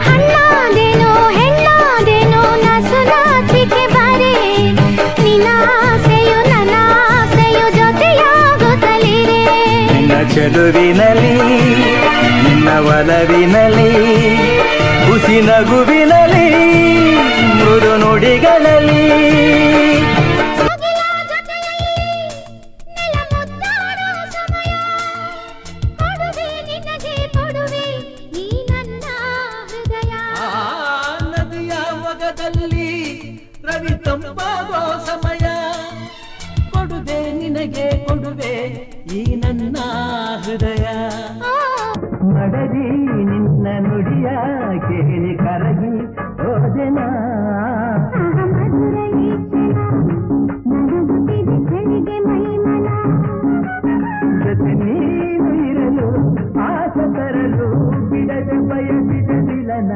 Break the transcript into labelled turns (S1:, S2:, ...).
S1: ಹಣ್ಣಾದೇನೋ ಹೆಣ್ಣಾದೇನೋ ನಸು ನಾಚಿಕೆ ಬಾರೆ ನಿನ್ನ ಆಸೆಯು ನನ್ನ ಆಸೆಯು ಜೊತೆಯಾಗುತ್ತಲಿರೆ
S2: ನಿನ್ನ ಚೆಲುವಿನಲಿ ನಿನ್ನ ಒಲವಿನಲಿ ಹುಸಿ ನಗುವಿನಲಿ ಮೃದು ನುಡಿಗಳಲ್ಲಿ
S3: ರವಿ ತಂಪಾಗೋ ಸಮಯ ಕೊಡುವೆ ನಿನಗೆ ಕೊಡುವೆ ಈ ನನ್ನ ಹೃದಯ
S2: ಮಡದಿ ನಿನ್ನ ನುಡಿಯ ಕೇಳಿ ಕರಗಿ ಹೋದೆನ ಜೊತೆ ನೀನು ಇರಲು ಆಸೆ ತರಲು ಬಿಡದೆ ಬಯಸಿದ ದಿಲನ